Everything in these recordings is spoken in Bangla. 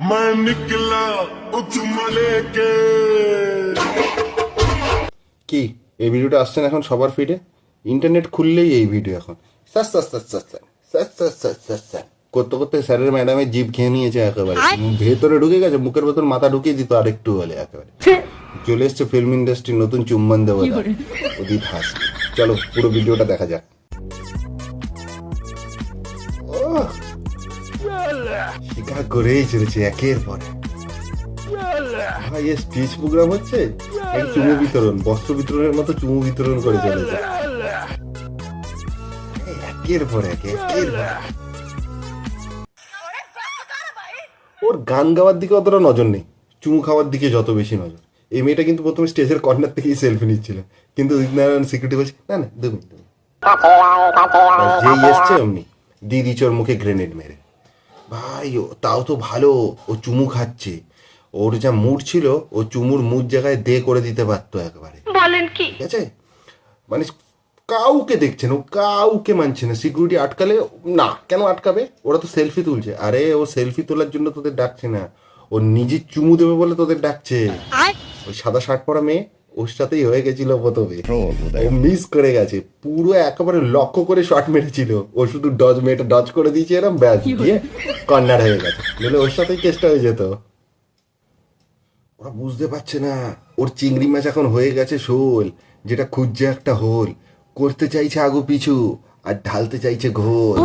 मैं निकला चुम्मा लेके। কি এই ভিডিওটা আসছে না এখন সবার ফিডে? ইন্টারনেট খুললেই এই ভিডিও এখন সাস সাস সাস সাস সাস সাস সাস সাস সাস সাস করতে করতে স্যারের ম্যাডামের জিভ খেয়ে নিয়েছে একেবারে, ভেতরে ঢুকে গেছে, মুখের ভেতর মাথা ঢুকিয়ে দিত আরেকটু হলে একেবারে। চলে এসছে ফিল্ম ইন্ডাস্ট্রি নতুন চুম্বন দেবতা উদিত হাস। চলো পুরো ভিডিওটা দেখা যাক। শিকার করেই চলেছে একের পরে। ভাই এ স্পিচ প্রোগ্রাম হচ্ছে, এই চুমু বিতরণ, বস্ত্র বিতরণের মতো চুমু বিতরণ করে চলেছে একের পর এক একের পর। ওর গান গাওয়ার দিকে অতটা নজর নেই, চুমু খাওয়ার দিকে যত বেশি নজর। এই মেয়েটা কিন্তু প্রথমে স্টেজের কর্নার থেকেই সেলফি নিচ্ছিল, কিন্তু উদিতনারায়ণ সিকিউরিটি বলছে না না দেখুন, যেই এসছে অমনি দিয়ে দিচ্ছে ওর মুখে গ্রেনেড মেরে। ভাই ও তাও তো ভালো, ও চুমু খাচ্ছে, ওর যা মুড ছিল ও চুমুর মুড জায়গায় দে করে দিতে পারতো একবারে। বলেন কি? ঠিক আছে, মানে কাউকে দেখছে না, ও কাউকে মানছে না। সিকিউরিটি আটকালে না, কেন আটকাবে? ওরা তো সেলফি তুলছে। আরে ও সেলফি তোলার জন্য তোদের ডাকছে না, ও নিজে চুমু দেবে বলে তোদের ডাকছে। ওই সাদা শার্ট পরা মেয়ে ওর সাথেই হয়ে গেছিল প্রথমে, ও মিস করে গেছে পুরো, একেবারে লক্ষ্য করে শট মেরেছিল। ও শুধু মেয়েটা ডজ করে দিয়েছে এরম, ব্যাস দিয়ে কর্নার হয়ে গেছে, নইলে ওর সাথেই কেসটা হয়ে যেত। ওরা বুঝতে পারছে না ওর চিংড়ি মাছ এখন হয়ে গেছে শোল, যেটা খুঁজছে একটা হোল, করতে চাইছে আগু পিছু আর ঢালতে চাইছে ঘোল।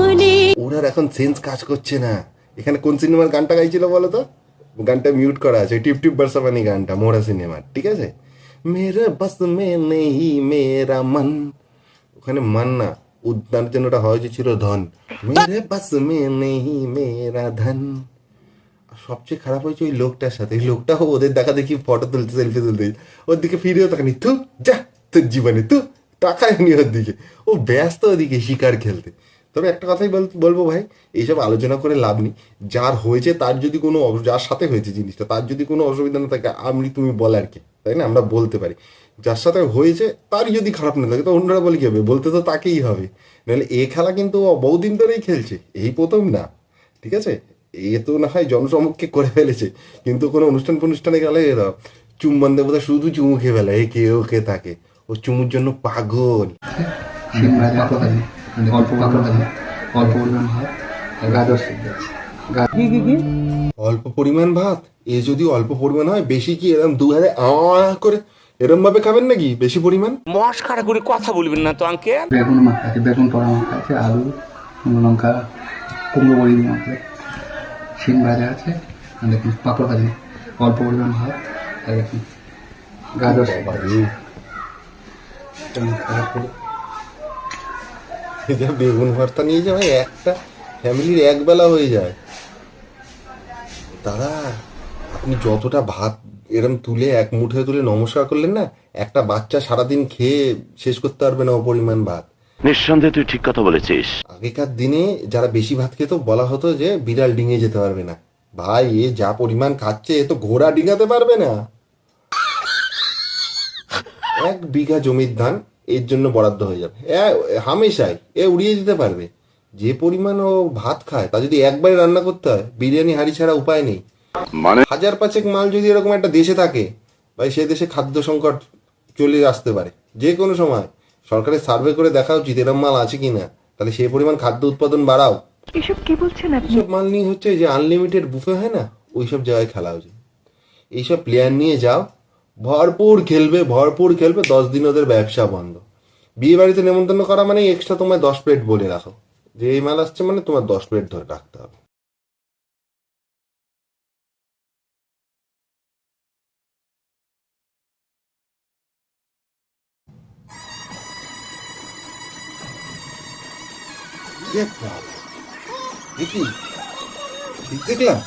ওরা এখন সেন্স কাজ করছে না। এখানে কোন সিনেমার গানটা গাইছিল বলো তো? গানটা মিউট করা আছে, টিপ টিপ বরসাবানি গানটা, মোরা সিনেমার, ঠিক আছে? মেরা বস মে নেহি মেরা মন, ওখানে মান না, উদ্যানের জন্য ওটা হয়েছে ছিল ধন। মেরে বস মে নেহি মেরা ধন। সবচেয়ে খারাপ হয়েছে ওই লোকটার সাথে, ওই লোকটাও ওদের দেখা দেখি ফটো তুলতে, সেলফি তুলতে, ওর দিকে ফিরেও তাকানি, তু যা তোর জীবনে তু তাকায়নি ওর দিকে, ও ব্যস্ত ওদিকে শিকার খেলতে। তবে একটা কথাই বলবো ভাই, এইসব আলোচনা করে লাভ নেই। যার হয়েছে তার যদি কোনো, যার সাথে হয়েছে জিনিসটা তার যদি কোনো অসুবিধা না থাকে, আমি তুমি বলে আর কি, তাই না? আমরা বলতে পারি। যার সাথে হয়েছে তারই যদি খারাপ না লাগে তো অন্যরা বলে কি হবে, বলতে তো তাকেই হবে। নাহলে এ খেলা কিন্তু বহুদিন ধরেই খেলছে, এই প্রথম না, ঠিক আছে? এ তো না হয় জনসমক্ষে করে ফেলেছে, কিন্তু কোনো অনুষ্ঠানে গেলে এরা চুম্বন দেবতা শুধু চুমু খেয়ে ফেলে, এ কে ওকে থাকে, ও চুমুর জন্য পাগল। অল্প পরিমাণ ভাত, এ যদি অল্প পরিমাণ হয়, বেশি কি এরম 2000 করে এরম ভাবে খাবেন নাকি? বেশি পরিমাণ মস্কারা করে কথা বলবেন না তো আঙ্কেল। বেগুন মাখা আছে, বেগুন পোড়া মাখা আছে, আলু লঙ্কা কুমড়ো বড়ি দিয়ে মাখা, শিম ভাজা আছে, আর দেখুন পাঁপড় ভাজি, অল্প পরিমাণ ভাত, আর দেখুন গাজর বেগুন ভর্তা নিয়ে যাওয়া একটা ফ্যামিলির এক বেলা হয়ে যায়। দাদা আপনি যতটা ভাত এরম তুলে এক মুঠে তুলে নমস্কার করলেন না, একটা বাচ্চা সারাদিন খেয়ে শেষ করতে পারবে না ও পরিমাণ ভাত। নিঃসন্দেহে তুই ঠিক কথা বলেছিস। আগেকার দিনে যারা বেশি ভাত খেত বলা হতো যে বিড়াল ডিঙে যেতে পারবে না। ভাই এ যা পরিমাণ খাচ্ছে এ তো ঘোড়া ডিঙাতে পারবে না। 1 বিঘা জমির ধান এর জন্য বরাদ্দ হয়ে যাবে হামেশাই, এ উড়িয়ে দিতে পারবে। যে পরিমাণ ও ভাত খায় তা যদি একবারে রান্না করতে হয়, বিরিয়ানি হাঁড়ি ছাড়া উপায় নেই। মানে 1000-5 মাল যদি এরকম একটা দেশে থাকে, ভাই সে দেশে খাদ্য সংকট চলে আসতে পারে যে কোনো সময়। সরকারের সার্ভে করে দেখা উচিত এরকম মাল আছে কিনা, তাহলে সেই পরিমাণ খাদ্য উৎপাদন বাড়াও। এসব কি বলছেন আপনি? এইসব মাল নিয়ে হচ্ছে যে আনলিমিটেড বুফে হয় না, ওইসব জায়গায় খেলা উচিত। এইসব প্লেয়ার নিয়ে যাও, ভরপুর খেলবে 10 দিন ওদের ব্যবসা বন্ধ। বিয়ে বাড়িতে নেমন্তন্ন করা মানে এক্সট্রা তোমায় 10 প্লেট বলে রাখো, যে এই মাল আসছে মানে তোমার 10 প্লেট ধরে রাখতে হবে। দেখি ঠিক দেখলাম,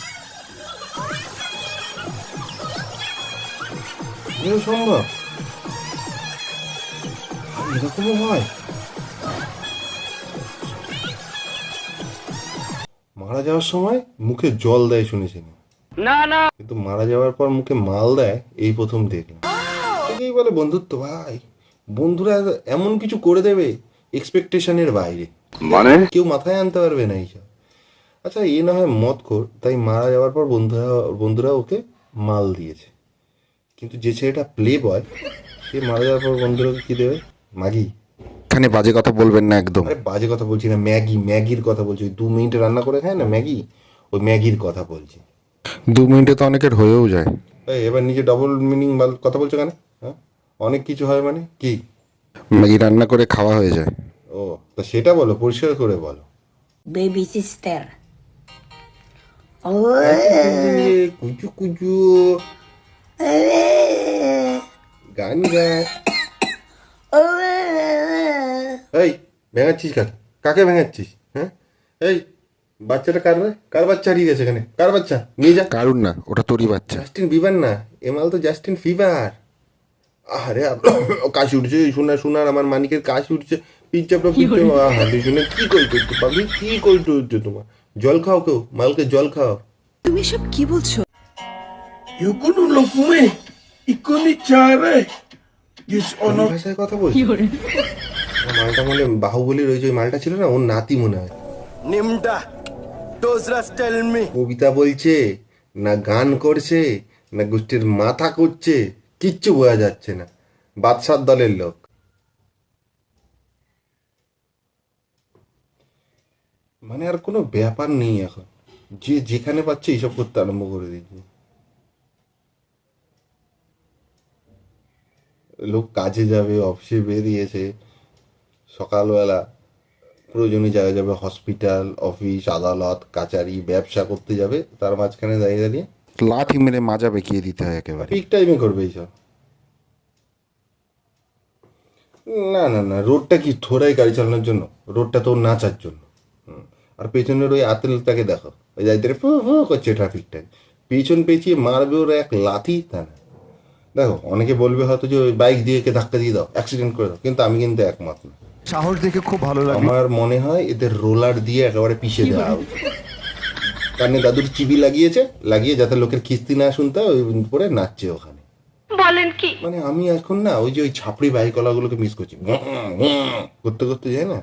সম্ভব এরকমও হয়? মারা যাওয়ার সময় মুখে জল দেয় শুনেছি না, কিন্তু মারা যাওয়ার পর মুখে মাল দেয় এই প্রথম দেখলাম। একেই বলে বন্ধুত্ব ভাই। বন্ধুরা এমন কিছু করে দেবে এক্সপেকটেশনের বাইরে, মানে কেউ মাথায় আনতে পারবে না এইসব। আচ্ছা এ না হয় মদ খোর, তাই মারা যাওয়ার পর বন্ধুরা ওকে মাল দিয়েছে, কিন্তু যে ছেলেটা প্লে বয় সে মারা যাওয়ার পর বন্ধুরা ওকে কি দেবে? ম্যাগি। এখানে বাজে কথা বলবেন না একদম। আরে বাজে কথা বলছি না, ম্যাগির কথা বলছি। ওই 2 মিনিটে রান্না করে খায় না ম্যাগি, ওই ম্যাগির কথা বলছি। 2 মিনিটে তো অনেকের হয়েও যায়। এই এবার নিজে ডবল মিনিং কথা বলছো কেন? হ্যাঁ, অনেক কিছু হয় মানে কি? ম্যাগি রান্না করে খাওয়া হয়ে যায়। ও তা সেটা বলো, পরিষ্কার করে বলো। Baby sister. কুচু কুচু গান গায়। এই ভেঙাচ্ছিস কাকে ভেঙাচ্ছিস? হ্যাঁ, এই বাচ্চাটা কার বাচ্চা হারিয়ে গেছে এখানে? কার বাচ্চা? নিয়ে যা। কারুর না, ওটা তোরই বাচ্চা। জাস্টিন বিবার না, এমাল তো জাস্টিন ফিভার। আরে কাশি উঠছে, শোনার আমার মানিকের কাশি উঠছে, পিচ্চাপটা পিচ্চা। হাঁটি শুনে কি করতে পাবি? কি করতে হচ্ছে তোমার? জল খাও, কেউ মালকে জল খাও। তুমি সব কি বলছো? কোন ভাষায় কথা বলছি? মালটা মনে বাহুবলী রয়েছে, ওই মালটা ছিল না, ওর নাতি মনে হয়। কবিতা বলছে না, গান করছে না, গোষ্ঠীর মাথা করছে, কিচ্ছু বোঝা যাচ্ছে না। বাদশার দলের লোক। মানে আর কোনো ব্যাপার নেই এখন, যে যেখানে পাচ্ছে এইসব করতে আরম্ভ করে দিয়েছে। লোক কাজে যাবে, অফিসে বেরিয়েছে, সকালবেলা প্রয়োজনীয় জায়গায় যাবে, হসপিটাল, অফিস, আদালত, কাচারি, ব্যবসা করতে যাবে, তার মাঝখানে দাঁড়িয়ে দাঁড়িয়ে লাঠি মেরে মাজা বেঁকিয়ে দিতে হয় একেবারে। পিক টাইমে করবে এইসব। না না না, রোডটা কি থোড়াই গাড়ি চালানোর জন্য? রোডটা তো নাচার জন্য। আর পেছনের ওই আতেলটাকে দেখো, ওই যাইতে ফু ফু করছে ট্রাফিক টাইম, পেছন পেঁচিয়ে মারবে ওরা এক লাথি। তা না, দেখো অনেকে বলবে হয়তো যে ওই বাইক দিয়ে কে ধাক্কা দিয়ে দাও, অ্যাক্সিডেন্ট করে দাও, কিন্তু আমি কিন্তু একমত না। সাহস দেখে খুব ভালো লাগে। আমার মনে হয় এদের রোলার দিয়ে একেবারে পিষে দেওয়া উচিত। কারণে দাদুর চিবি লাগিয়ে যাতে লোকের খিস্তি না শুনতে হয়, ওই পরে নাচছে ওখানে। বলেন কি? মানে আমি এখন না ওই যে ওই ছাপড়ি বাইকওয়ালাগুলোকে মিস করছি, করতে করতে যায় না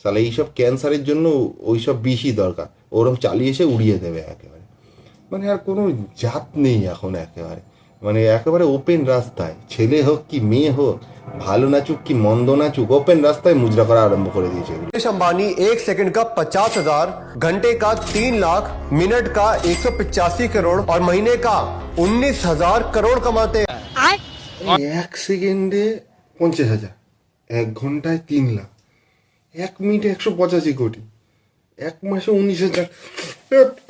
সালা, এইসব ক্যান্সারের জন্য ওইসব বিষই দরকার, ওরম চালিয়ে এসে উড়িয়ে দেবে একেবারে। মানে আর কোনো জাত নেই এখন একেবারে, মানে একেবারে ওপেন রাস্তায়, ছেলে হোক কি মেয়ে হোক, ভালো নাচুক কি মন্দ নাচুক, ওপেন রাস্তায় মুজরা করা আরম্ভ করে দিয়েছে। मुकेश अंबानी 1 सेकंड का 50,000, घंटे का 3 लाख, मिनट का 185 करोड़ और महीने का 19,000 करोड़ कमाते हैं। 1 সেকেন্ডে 50,000, 1 ঘন্টায় 3 লাখ, 1 মিনিটে 185 কোটি, 1 মাসে 19,000।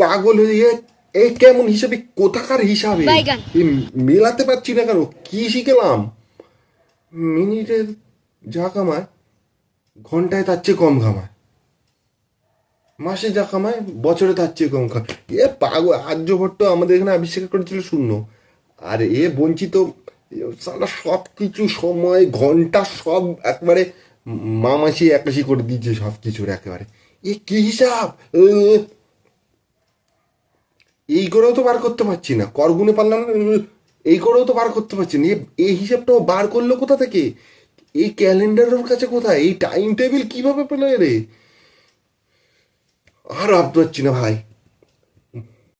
পাগল হয়ে এই কেমন হিসাবে, কোথাকার হিসাবে মেলাতে পারছি না কেন? কি শিখলাম? মিনিটে যা কামায় ঘন্টায় তার চেয়ে কম কামায়, মাসে যা কামায় বছরে তার চেয়ে কম খায়। এ পাগল। আর্যভট্ট আমাদের এখানে আবিষ্কার করেছিল শূন্য, আর এ বঞ্চিত সারা সব কিছু, সময়, ঘন্টা সব একবারে মামাসি একাশি করে দিয়েছে সব কিছুর একেবারে। এ কি হিসাব? এই করেও তো বার করতে পারছি না, কর গুনে পারলাম না, এই করেও তো বার করতে পারছি না। এই হিসাবটাও বার করলো কোথা থেকে? এই ক্যালেন্ডারের কাছে কোথায়? এই টাইম টেবিল কিভাবে পেলো রে? আর ভাবতে পারছি না ভাই।